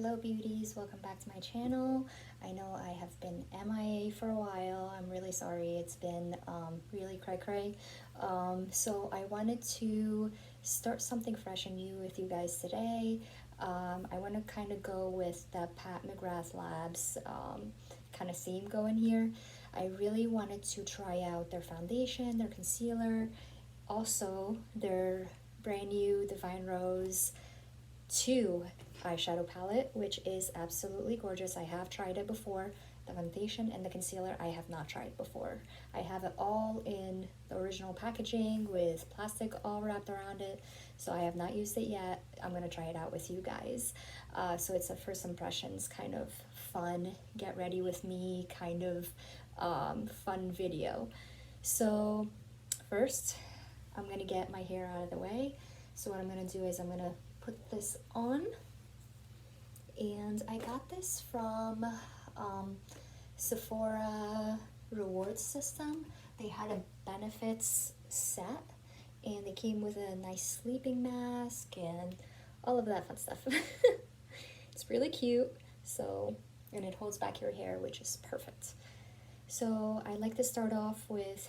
Hello beauties, welcome back to my channel. I know I have been MIA for a while. I'm really sorry. It's been really cray-cray. So I wanted to start something fresh and new with you guys today. I want to kind of go with the Pat McGrath Labs kind of theme going here. I really wanted to try out their foundation, their concealer, also their brand new Divine Rose 2 eyeshadow palette, which is absolutely gorgeous. I have tried it before. The foundation and the concealer I have not tried before. I have it all in the original packaging with plastic all wrapped around it, so I have not used it yet. I'm going to try it out with you guys. So it's a first impressions kind of fun, get ready with me kind of fun video. So first, I'm going to get my hair out of the way. So what I'm going to do is I'm going to put this on, and I got this from Sephora rewards system. They had a benefits set and they came with a nice sleeping mask and all of that fun stuff. It's really cute, so, and it holds back your hair, which is perfect. So I like to start off with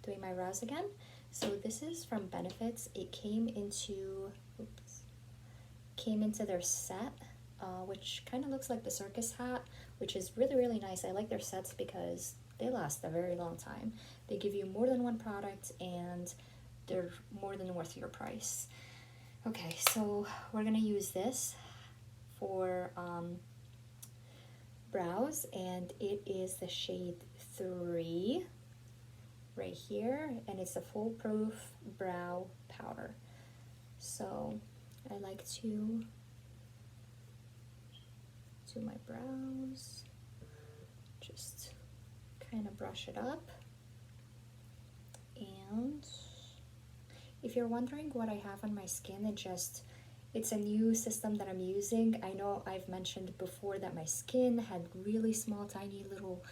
doing my brows again. So this is from Benefits. It came into their set, which kind of looks like the circus hat, which is really nice. I like their sets because they last a very long time. They give you more than one product and they're more than worth your price. Okay, so we're gonna use this for brows, and it is the shade 3 right here, and it's a foolproof brow powder. So I like to do my brows, just kind of brush it up. And if you're wondering what I have on my skin, it's a new system that I'm using. I know I've mentioned before that my skin had really small, tiny little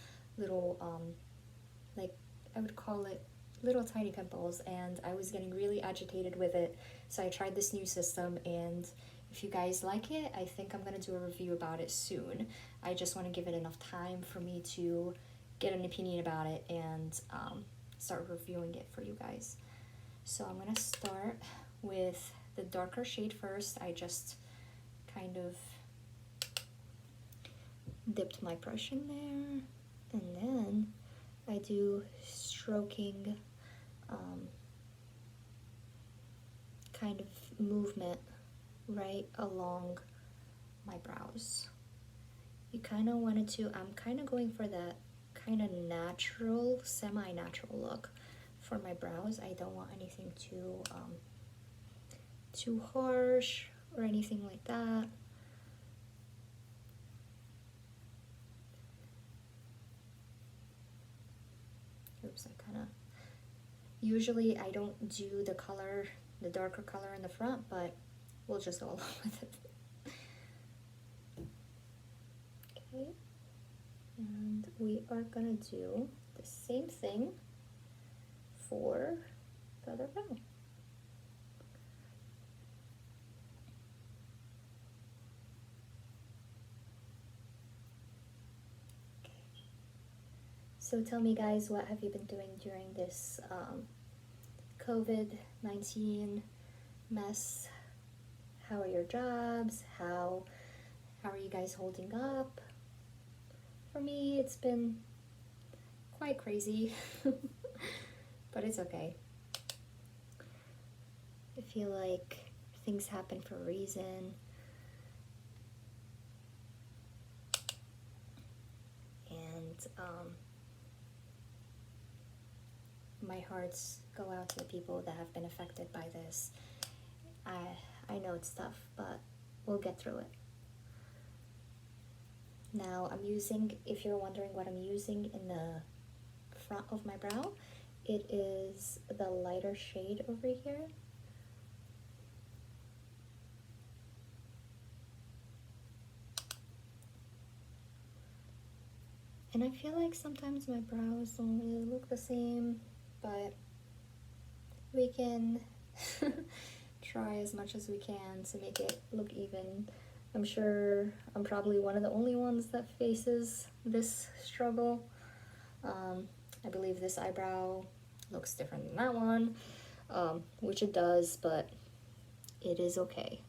like I would call it little tiny pimples, and I was getting really agitated with it. So I tried this new system, and if you guys like it, I think I'm gonna do a review about it soon. I just want to give it enough time for me to get an opinion about it and start reviewing it for you guys. So I'm gonna start with the darker shade first. I just kind of dipped my brush in there, and then I do stroking kind of movement right along my brows. You kind of wanted to, I'm kind of going for that kind of natural, semi-natural look for my brows. I don't want anything too harsh or anything like that. Oops, I kind of, usually I don't do the darker color in the front, but we'll just go along with it. Okay, and we are gonna do the same thing for the other brow. So tell me guys, what have you been doing during this COVID-19 mess? How are your jobs? How are you guys holding up? For me, it's been quite crazy, but it's okay. I feel like things happen for a reason. And my hearts go out to the people that have been affected by this. I know it's tough, but we'll get through it. Now I'm using, if you're wondering what I'm using in the front of my brow, it is the lighter shade over here. And I feel like sometimes my brows don't really look the same, but we can try as much as we can to make it look even. I'm sure I'm probably one of the only ones that faces this struggle. I believe this eyebrow looks different than that one, which it does, but it is okay.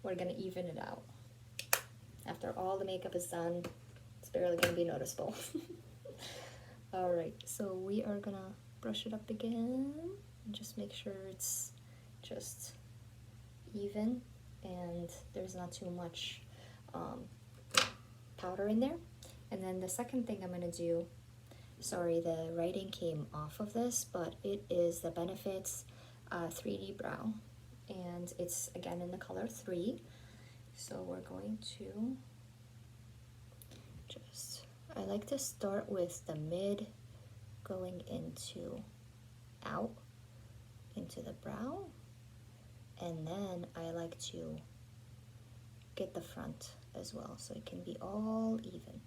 We're gonna even it out. After all the makeup is done, it's barely gonna be noticeable. All right, so we are gonna brush it up again and just make sure it's just even and there's not too much powder in there. And then the second thing I'm gonna do, sorry, the writing came off of this, but it is the Benefits 3D Brow, and it's again in the color 3. So we're going to just, I like to start with the mid going out into the brow, and then I like to get the front as well so it can be all even.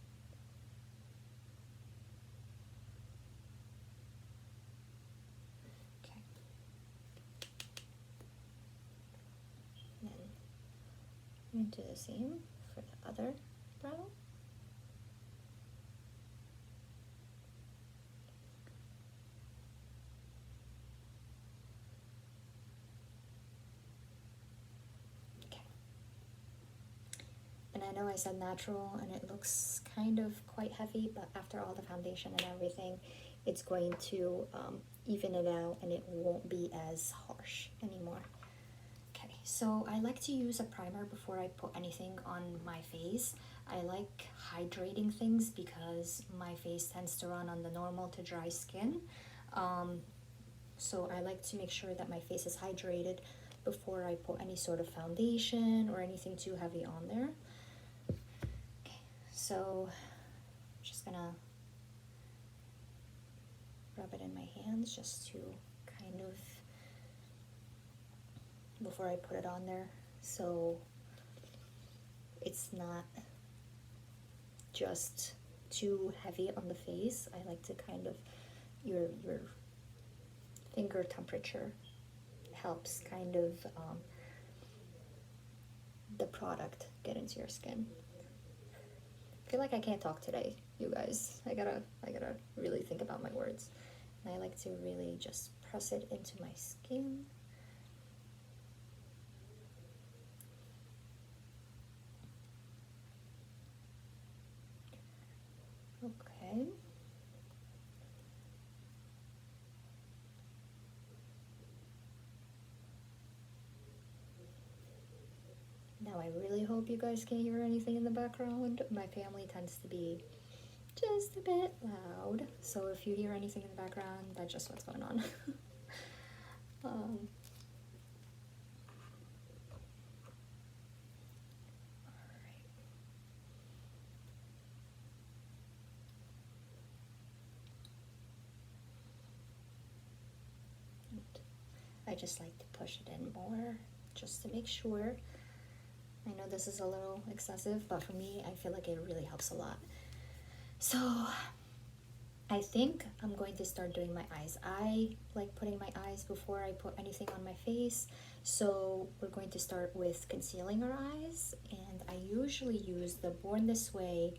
Okay. And then I'm going to do the same for the other brow. And I know I said natural and it looks kind of quite heavy, but after all the foundation and everything, it's going to even it out and it won't be as harsh anymore. Okay, so I like to use a primer before I put anything on my face. I like hydrating things because my face tends to run on the normal to dry skin. So I like to make sure that my face is hydrated before I put any sort of foundation or anything too heavy on there. So I'm just gonna rub it in my hands just to kind of, before I put it on there, so it's not just too heavy on the face. I like to kind of, your finger temperature helps kind of the product get into your skin. I feel like I can't talk today, you guys. I gotta really think about my words. And I like to really just press it into my skin. Okay. Now I really hope you guys can't hear anything in the background. My family tends to be just a bit loud, so if you hear anything in the background, that's just what's going on. I just like to push it in more just to make sure. I know this is a little excessive, but for me, I feel like it really helps a lot. So I think I'm going to start doing my eyes. I like putting my eyes before I put anything on my face. So we're going to start with concealing our eyes. And I usually use the Born This Way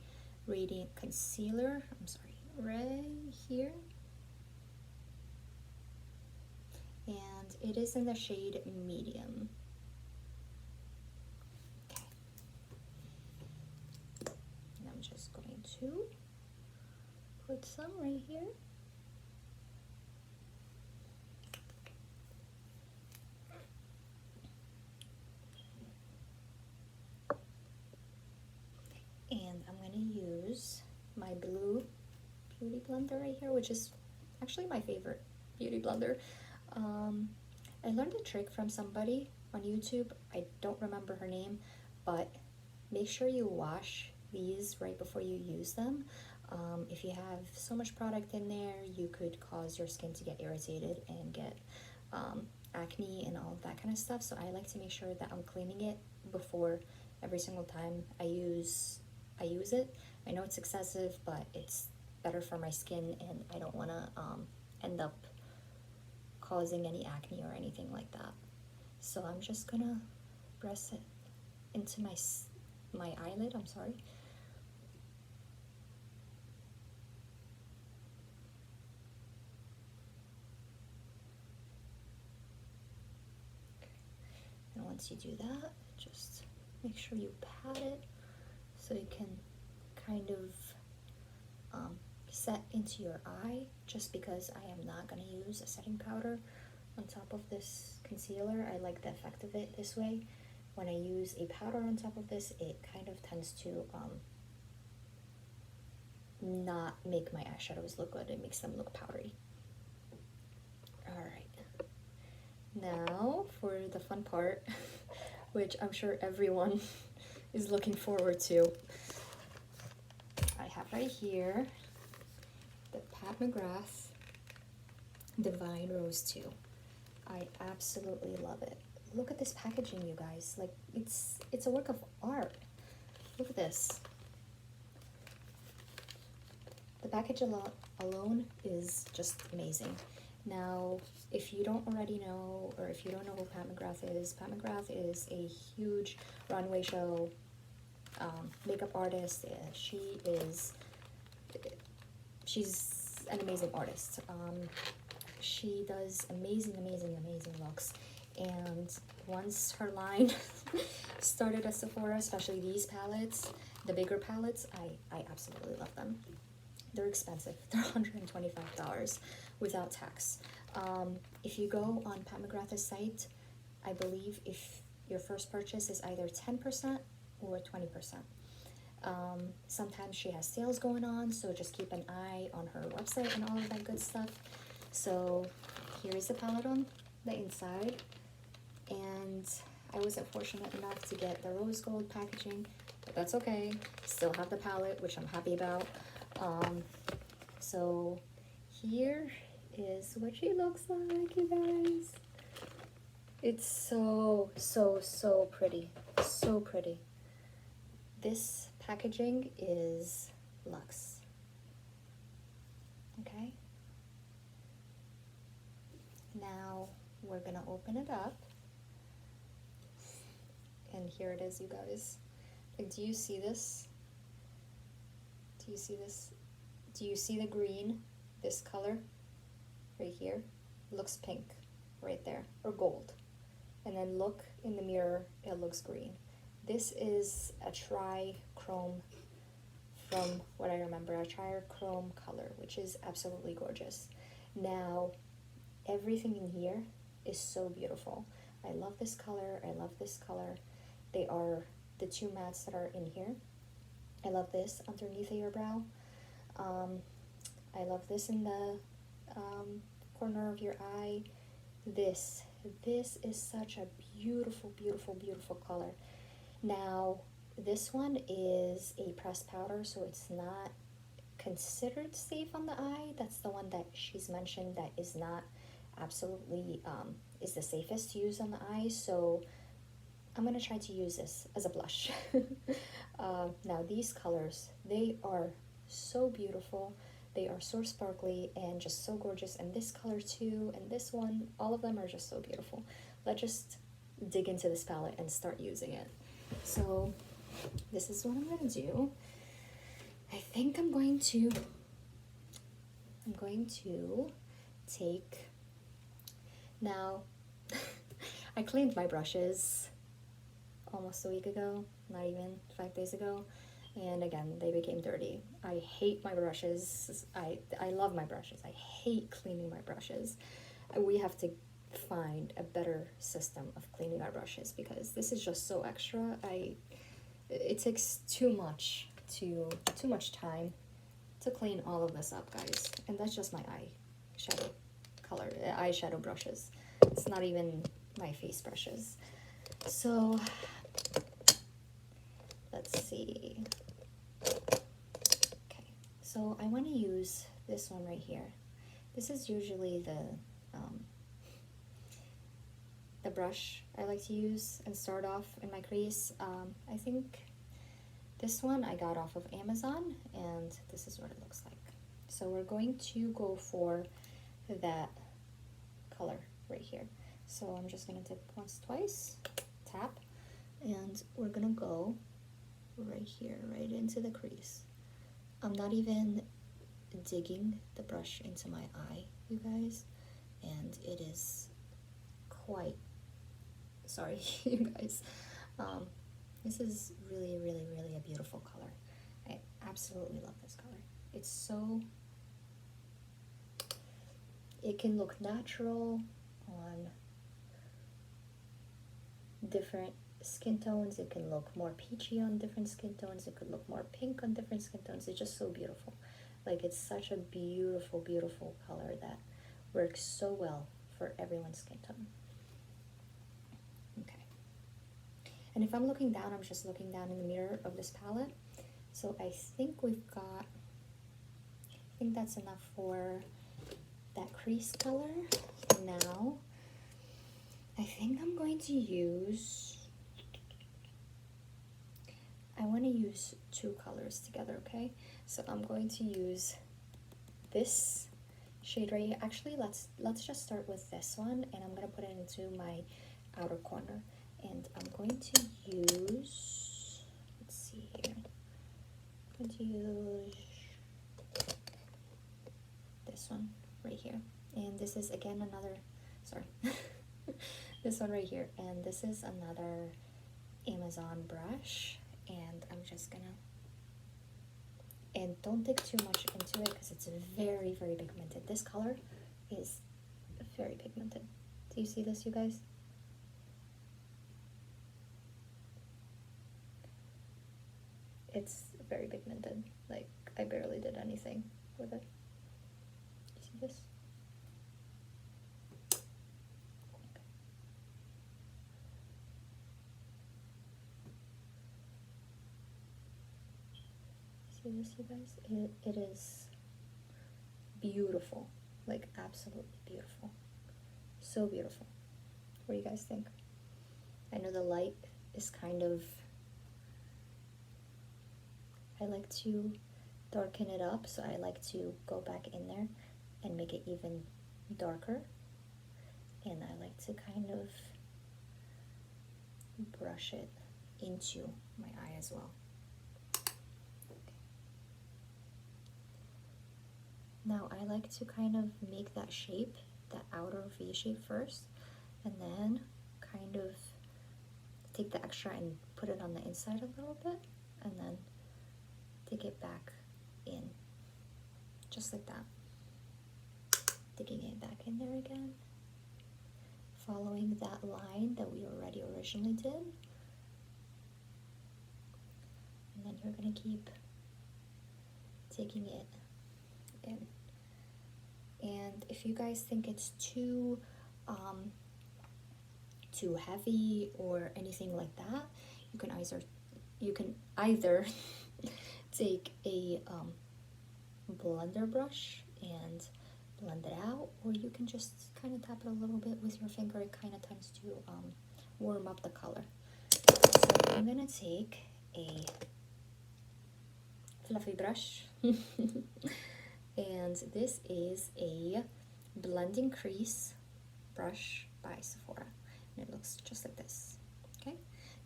Radiant Concealer. I'm sorry, right here. And it is in the shade Medium. Okay. And I'm just going to put some right here. And I'm going to use my blue beauty blender right here, which is actually my favorite beauty blender. I learned a trick from somebody on YouTube. I don't remember her name, but make sure you wash these right before you use them. If you have so much product in there, you could cause your skin to get irritated and get acne and all of that kind of stuff. So I like to make sure that I'm cleaning it before every single time I use it. I know it's excessive, but it's better for my skin, and I don't want to end up causing any acne or anything like that. So I'm just gonna press it into my eyelid, I'm sorry. And once you do that, just make sure you pat it so you can kind of set into your eye, just because I am not going to use a setting powder on top of this concealer. I like the effect of it this way. When I use a powder on top of this, it kind of tends to not make my eyeshadows look good. It makes them look powdery. Alright, now for the fun part, which I'm sure everyone is looking forward to. I have right here the Pat McGrath Divine Rose 2. I absolutely love it. Look at this packaging, you guys. Like, it's a work of art. Look at this. The package alone is just amazing. Now, if you don't already know, or if you don't know who Pat McGrath is a huge runway show makeup artist. She's an amazing artist. She does amazing looks. And once her line started at Sephora, especially these palettes, the bigger palettes, I absolutely love them. They're expensive. They're $125 without tax. If you go on Pat McGrath's site, I believe if your first purchase is either 10% or 20%. Sometimes she has sales going on, so just keep an eye on her website and all of that good stuff. So here is the palette on the inside, and I wasn't fortunate enough to get the rose gold packaging, but that's okay. Still have the palette, which I'm happy about. So here is what she looks like, you guys. It's so pretty, so pretty. This packaging is luxe. Okay, now we're gonna open it up, and here it is, you guys. Like, do you see this? Do you see this? Do you see the green? This color right here looks pink right there, or gold. And then look in the mirror, it looks green. This is a tri-chrome, from what I remember, a tri-chrome color, which is absolutely gorgeous. Now, everything in here is so beautiful. I love this color, I love this color. They are the two mattes that are in here. I love this underneath your brow. I love this in the corner of your eye. This is such a beautiful color. Now, this one is a pressed powder, so it's not considered safe on the eye. That's the one that she's mentioned that is not absolutely, is the safest to use on the eye, so I'm gonna try to use this as a blush. Now, these colors, they are so beautiful. They are so sparkly and just so gorgeous, and this color too, and this one, all of them are just so beautiful. Let's just dig into this palette and start using it. So this is what I'm gonna do. I think I'm going to take, now I cleaned my brushes almost a week ago, not even 5 days ago, and again they became dirty. I hate my brushes. I love my brushes. I hate cleaning my brushes. We have to find a better system of cleaning our brushes, because this is just so extra. It takes too much time to clean all of this up, guys. And that's just my eyeshadow brushes. It's not even my face brushes. So let's see. Okay, so I want to use this one right here. This is usually the brush I like to use and start off in my crease. I think this one I got off of Amazon, and this is what it looks like. So we're going to go for that color right here. So I'm just gonna dip once, twice, tap, And we're gonna go right here, right into the crease. I'm not even digging the brush into my eye, you guys, and it is quite, sorry you guys, this is really, really, really a beautiful color. I absolutely love this color. It's so, it can look natural on different skin tones. It can look more peachy on different skin tones. It could look more pink on different skin tones. It's just so beautiful. Like, it's such a beautiful, beautiful color that works so well for everyone's skin tone. Okay. And if I'm looking down, I'm just looking down in the mirror of this palette. So I think we've got, I think that's enough for that crease color. Now, I think I'm going to use, I want to use two colors together, okay? So I'm going to use this shade right here. Actually, let's just start with this one, and I'm gonna put it into my outer corner. And I'm going to use, let's see here, I'm going to use this one right here. And this is again another, sorry, this one right here. And this is another Amazon brush. And I'm just gonna, and don't dig too much into it because it's very, very pigmented. This color is very pigmented. Do you see this, you guys? It's very pigmented. Like, I barely did anything with it. You see this? See this, you guys? It is beautiful. Like, absolutely beautiful. So beautiful. What do you guys think? I know the light is kind of, I like to darken it up, so I like to go back in there and make it even darker. And I like to kind of brush it into my eye as well. Now I like to kind of make that shape, that outer V shape first, and then kind of take the extra and put it on the inside a little bit, and then take it back in, just like that. Digging it back in there again, following that line that we already originally did. And then you're gonna keep taking it in. And if you guys think it's too heavy or anything like that, you can either take a blender brush and blend it out, or you can just kind of tap it a little bit with your finger. It kind of tends to warm up the color. So I'm gonna take a fluffy brush and this is a blending crease brush by Sephora, and it looks just like this. Okay,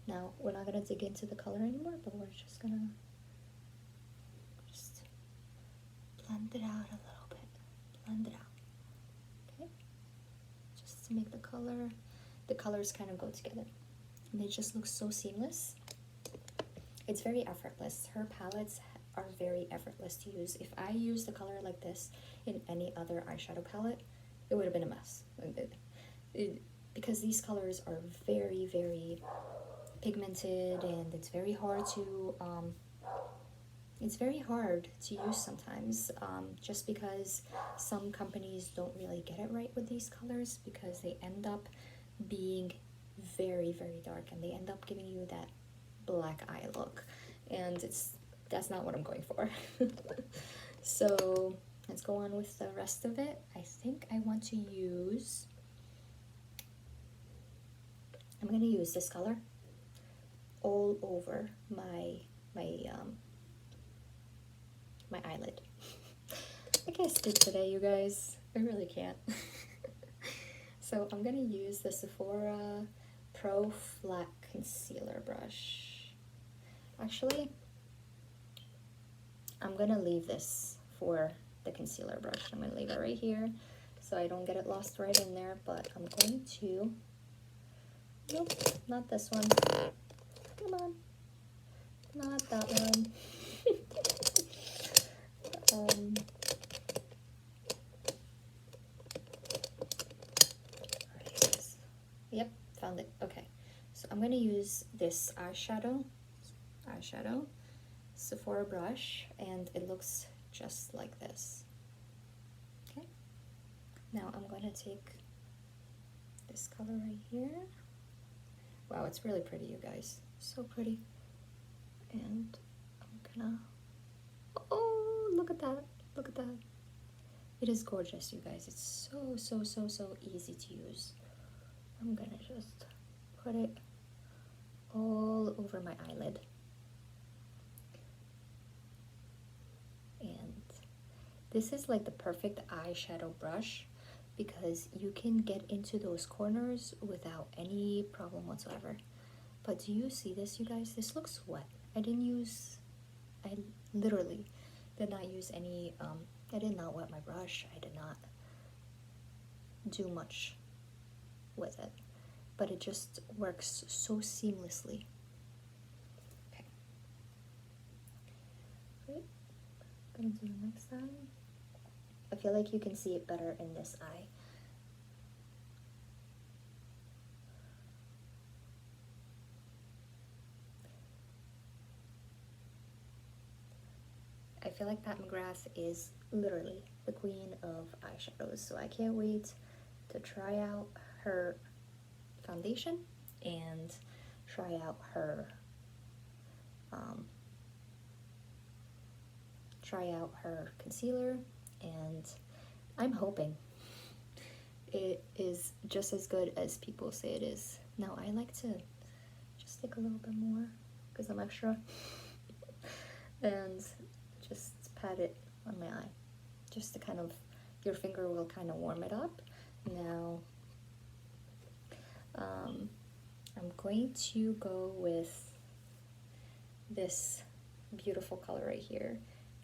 now we're not gonna dig into the color anymore, but we're just gonna just blend it out a little bit. Blend it out, okay? Just to make the colors kind of go together, and it just looks so seamless. It's very effortless. Her palettes are very effortless to use. If I used a color like this in any other eyeshadow palette, it would have been a mess. Because these colors are very, very pigmented, and it's very hard to use sometimes, just because some companies don't really get it right with these colors, because they end up being very, very dark, and they end up giving you that black eye look, and that's not what I'm going for. So let's go on with the rest of it. I think I want to use, I'm going to use this color all over my eyelid. I can't speak today, you guys. I really can't. So I'm going to use the Sephora Pro Fleck concealer brush. Actually, I'm gonna leave this for the concealer brush. I'm gonna leave it right here so I don't get it lost right in there, but I'm going to, nope, not this one. Come on, not that one. Yep, found it. Okay, so I'm gonna use this eyeshadow Sephora brush, and it looks just like this. Okay, now I'm gonna take this color right here. Wow, it's really pretty, you guys, so pretty. And I'm gonna, oh, look at that, look at that. It is gorgeous, you guys. It's so easy to use. I'm gonna just put it all over my eyelid. And this is like the perfect eyeshadow brush because you can get into those corners without any problem whatsoever. But do you see this, you guys? This looks wet. I literally did not use any, I did not wet my brush. I did not do much with it, but it just works so seamlessly. Okay, great. I'm gonna do the next eye. I feel like you can see it better in this eye. I feel like Pat McGrath is literally the queen of eyeshadows, so I can't wait to try out her foundation and try out her concealer, and I'm hoping it is just as good as people say it is. Now I like to just take a little bit more because I'm extra and just pat it on my eye just to kind of, your finger will kind of warm it up. Now I'm going to go with this beautiful color right here.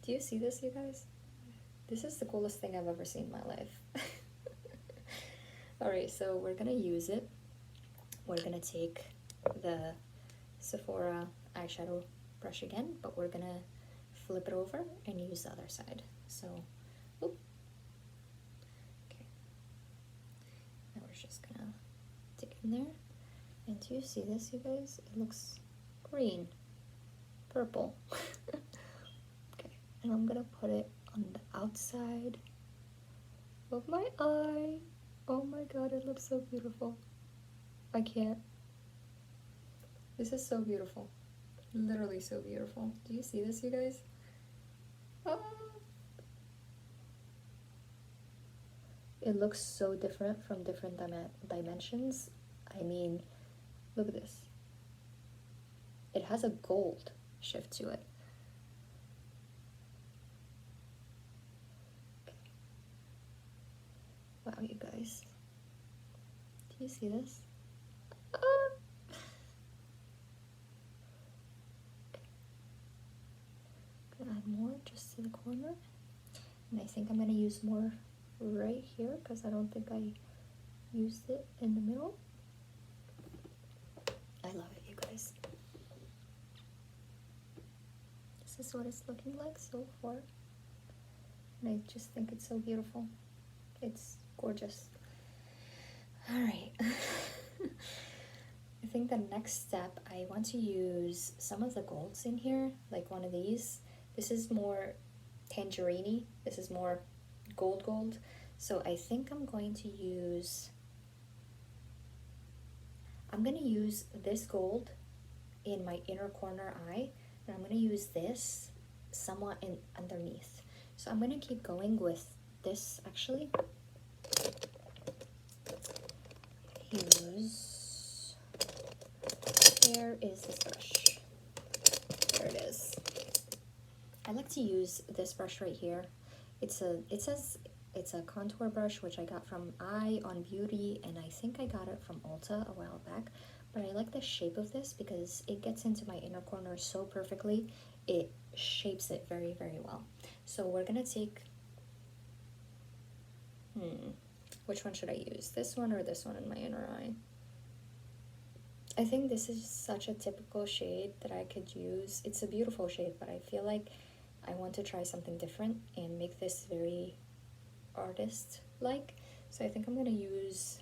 Do you see this, you guys? This is the coolest thing I've ever seen in my life. Alright, so we're gonna use it. We're gonna take the Sephora eyeshadow brush again, but we're gonna flip it over and use the other side. So, oop. Okay. Now we're just gonna stick in there. And do you see this, you guys? It looks green, purple. Okay, and I'm gonna put it on the outside of my eye. Oh my god, it looks so beautiful. I can't. This is so beautiful. Literally so beautiful. Do you see this, you guys? Ah. It looks so different from different dimensions. I mean, look at this. It has a gold shift to it. Okay. Wow, you guys. Do you see this? Ah. Okay. Gonna add more just to the corner. And I think I'm gonna use more right here because I don't think I used it in the middle. I love it, you guys. This is what it's looking like so far. And I just think it's so beautiful. It's gorgeous. Alright. I think the next step, I want to use some of the golds in here, like one of these. This is more tangerine-y. This is more gold. So I think I'm going to use this gold in my inner corner eye, and I'm going to use this somewhat underneath. So I'm going to keep going with this, actually. Where is this brush? There it is. I like to use this brush right here. It says it's a contour brush, which I got from Eye on Beauty, and I think I got it from Ulta a while back, But I like the shape of this because it gets into my inner corner so perfectly. It shapes it very, very well. So we're gonna take, which one should I use? This one or this one in my inner eye? I think this is such a typical shade that I could use. It's a beautiful shade, but I feel like I want to try something different and make this very artist-like. So I think I'm gonna use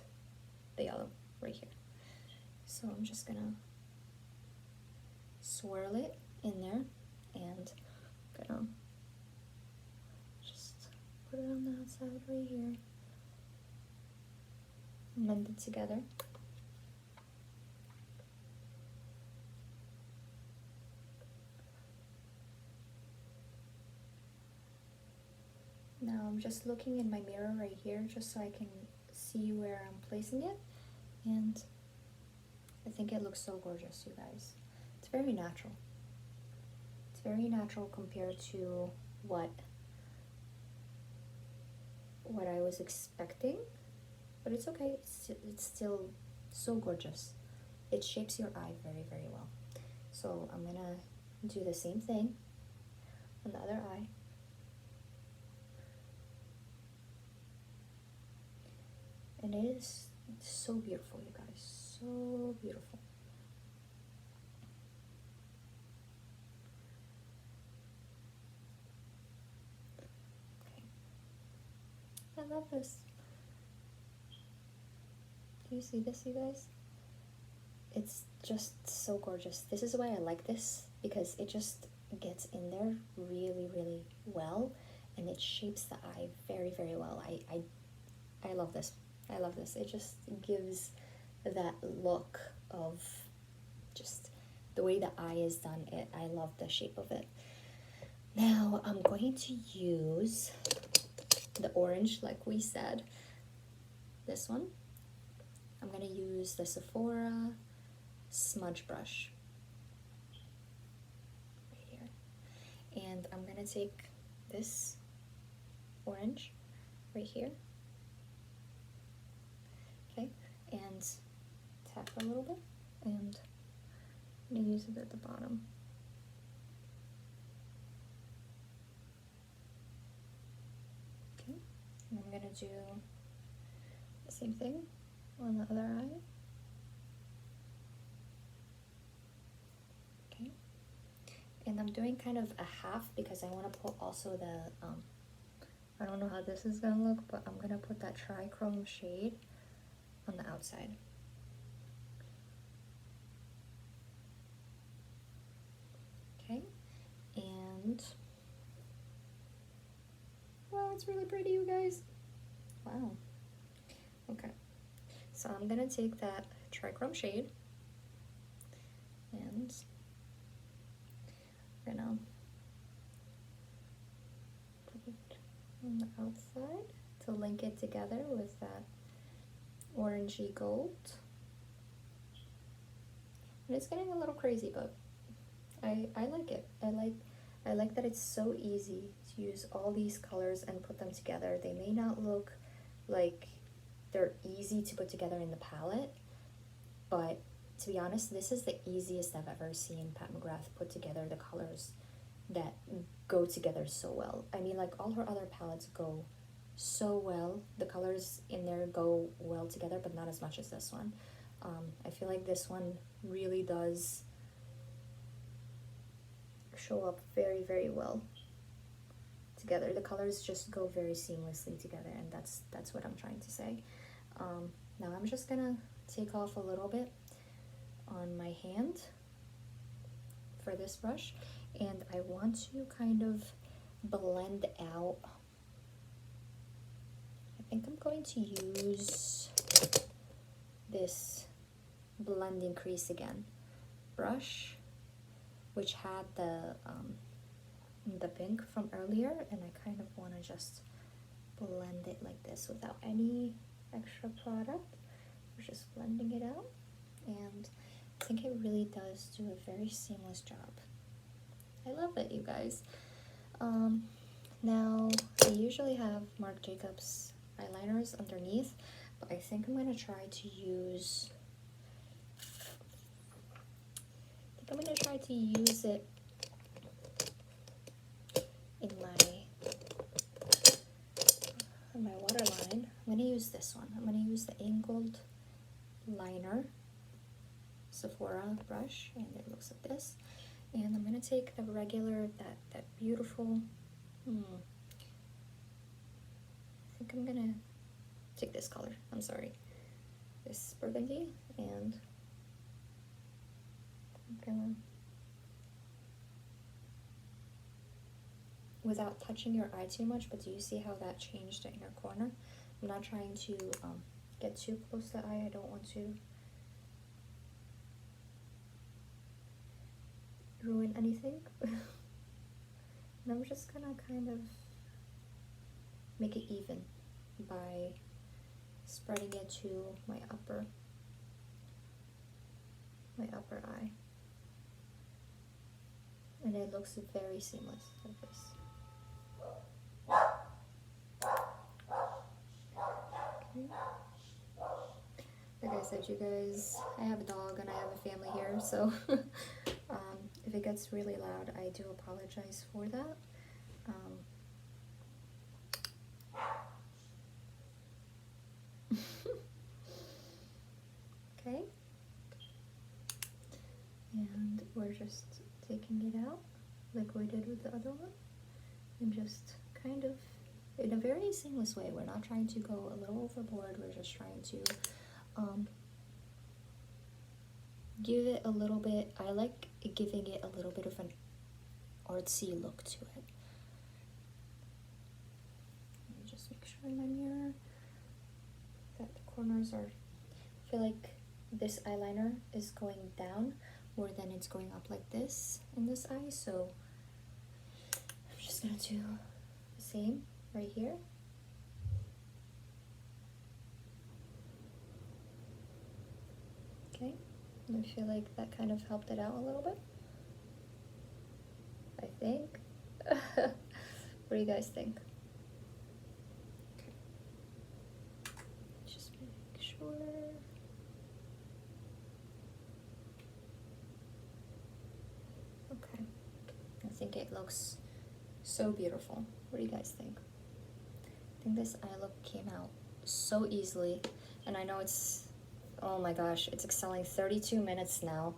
the yellow right here. So I'm just gonna swirl it in there and gonna just put it on the outside right here. Blend it together. Now I'm just looking in my mirror right here just so I can see where I'm placing it, and I think it looks so gorgeous, you guys. It's very natural. It's very natural compared to what I was expecting, but it's okay. It's still so gorgeous. It shapes your eye very, very well. So I'm gonna do the same thing on the other eye. And it is so beautiful, you guys, so beautiful. Okay. I love this. Do you see this, you guys? It's just so gorgeous. This is why I like this, because it just gets in there really, really well, and it shapes the eye very, very well. I love this. I love this. It just gives that look of just the way the eye is done. I love the shape of it. Now I'm going to use the orange, like we said. This one. I'm going to use the Sephora smudge brush right here. And I'm going to take this orange right here. Okay, and tap a little bit, and I'm gonna use it at the bottom. Okay, and I'm gonna do the same thing on the other eye. Okay, and I'm doing kind of a half because I want to put also the, I don't know how this is gonna look, but I'm gonna put that trichrome shade on the outside. Okay, and wow, it's really pretty, you guys. Wow. Okay, so I'm gonna take that trichrome shade and we're gonna put it on the outside to link it together with that orangey gold. And it's getting a little crazy, but I like it. I like that it's so easy to use all these colors and put them together. They may not look like they're easy to put together in the palette, but to be honest, this is the easiest I've ever seen Pat McGrath put together the colors that go together so well. I mean, like, all her other palettes go so well. The colors in there go well together, but not as much as this one. I feel like this one really does show up very, very well together. The colors just go very seamlessly together, and that's what I'm trying to say. Now I'm just gonna take off a little bit on my hand for this brush, and I want to kind of blend out. I think I'm going to use this blending crease again brush, which had the pink from earlier, and I kind of want to just blend it like this without any extra product. We're just blending it out, and I think it really does do a very seamless job. I love it, you guys. Now I usually have Marc Jacobs eyeliners underneath, but I think I'm going to try to use I'm gonna try to use it in my waterline. I'm gonna use this one. I'm gonna use the angled liner Sephora brush, and it looks like this. And I'm gonna take the regular, that beautiful, I think I'm gonna take this color, I'm sorry, this burgundy, and I'm gonna, without touching your eye too much, but do you see how that changed the inner corner? I'm not trying to get too close to the eye. I don't want to ruin anything. And I'm just gonna kind of make it even by spreading it to my upper eye. And it looks very seamless like this. Okay. Like I said, you guys, I have a dog and I have a family here, so if it gets really loud, I do apologize for that. Okay, and we're just taking it out like we did with the other one, and just kind of in a very seamless way. We're not trying to go a little overboard, we're just trying to give it a little bit, I like giving it a little bit of an artsy look to it. Let me just make sure in my mirror that the corners are, I feel like this eyeliner is going down more than it's going up like this in this eye, so I'm just gonna do the same right here. Okay, and I feel like that kind of helped it out a little bit, I think. What do you guys think? Okay. Just make sure. Okay, I think it looks so beautiful. What do you guys think? I think this eye look came out so easily, and I know it's, oh my gosh, it's excelling 32 minutes now.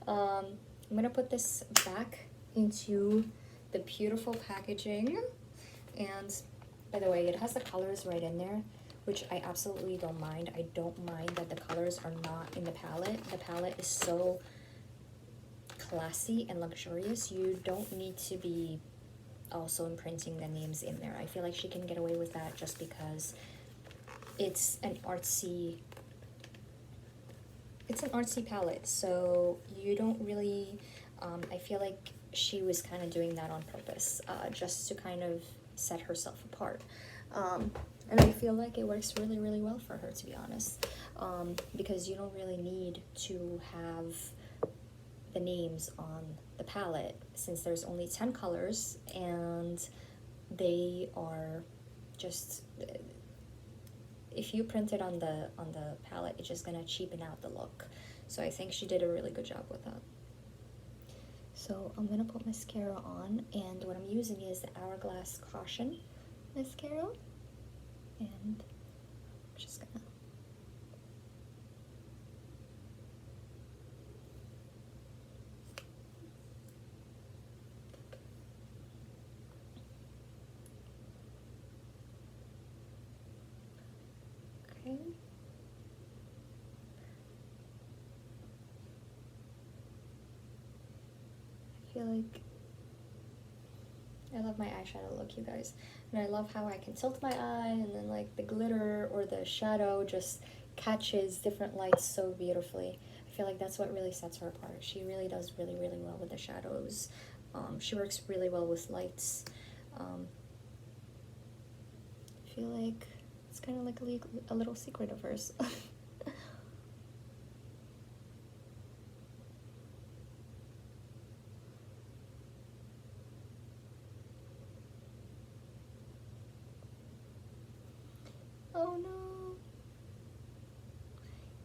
I'm gonna put this back into the beautiful packaging, and by the way, it has the colors right in there, which I absolutely don't mind. I don't mind that the colors are not in the palette. The palette is so classy and luxurious. You don't need to be also imprinting the names in there. I feel like she can get away with that just because it's an artsy palette, so you don't really I feel like she was kind of doing that on purpose, just to kind of set herself apart, and I feel like it works really, really well for her, to be honest, because you don't really need to have the names on the palette, since there's only 10 colors and they are just, if you print it on the palette, it's just gonna cheapen out the look. So I think she did a really good job with that. So I'm gonna put mascara on, and what I'm using is the Hourglass Caution mascara, and I'm just gonna okay. I feel like I love my eyeshadow look, you guys, and I love how I can tilt my eye, and then like the glitter or the shadow just catches different lights so beautifully. I feel like that's what really sets her apart. She really does really, really well with the shadows. She works really well with lights. I feel like it's kind of like a little secret of hers. Oh no.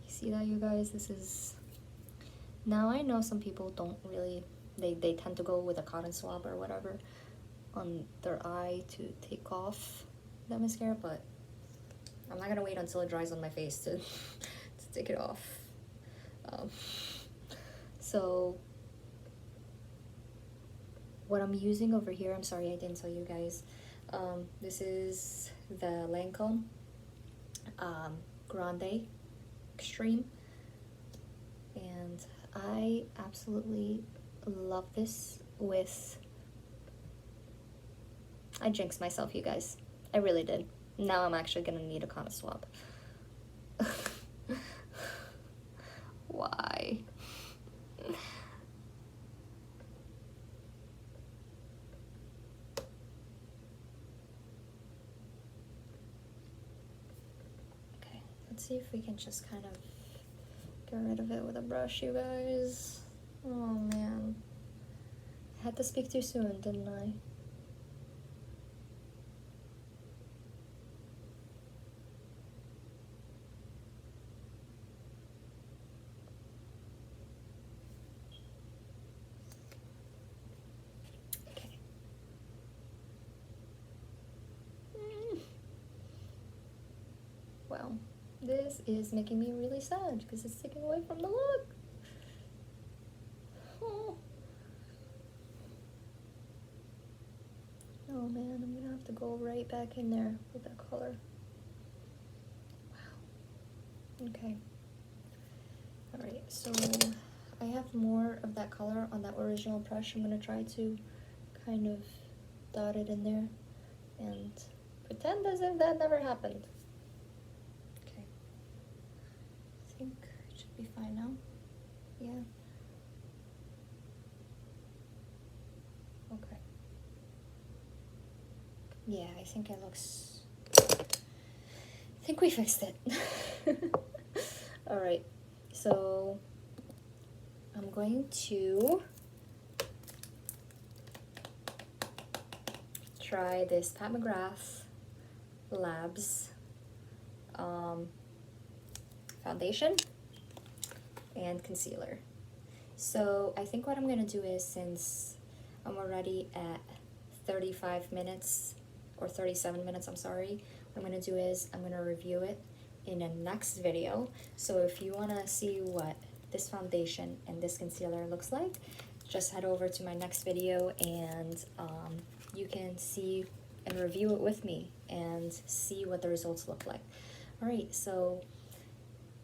You see that, you guys? This is Now I know some people don't really, they tend to go with a cotton swab or whatever on their eye to take off that mascara, but I'm not gonna wait until it dries on my face to, to take it off. So what I'm using over here, I'm sorry I didn't tell you guys, this is the Lancome Grande Extreme, and I absolutely love this with, I jinxed myself, you guys. I really did. Now I'm actually gonna need a cotton swab. Why? Okay, let's see if we can just kind of get rid of it with a brush, you guys. Oh man. I had to speak too soon, didn't I? Well, this is making me really sad because it's taking away from the look. Oh. Oh man, I'm gonna have to go right back in there with that color. Wow. Okay. Alright, so I have more of that color on that original brush. I'm gonna try to kind of dot it in there and pretend as if that never happened. Okay. I think it should be fine now. Yeah. Okay. Yeah, I think it looks, I think we fixed it. Alright, so I'm going to try this Pat McGrath Labs foundation and concealer. So I think what I'm gonna do is, since I'm already at 35 minutes, or 37 minutes, I'm sorry, what I'm gonna do is I'm gonna review it in a next video. So if you wanna see what this foundation and this concealer looks like, just head over to my next video and you can see and review it with me and see what the results look like. All right, so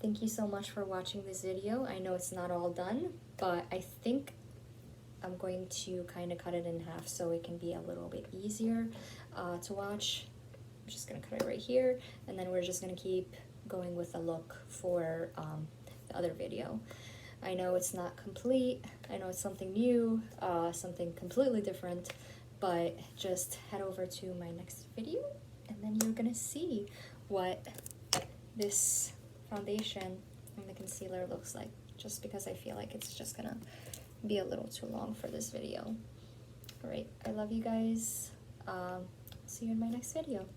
thank you so much for watching this video. I know it's not all done, but I think I'm going to kind of cut it in half so it can be a little bit easier to watch. I'm just gonna cut it right here, and then we're just gonna keep going with the look for the other video. I know it's not complete, I know it's something new, something completely different, but just head over to my next video and then you're gonna see what this foundation and the concealer looks like, just because I feel like it's just gonna be a little too long for this video. All right, I love you guys. See you in my next video.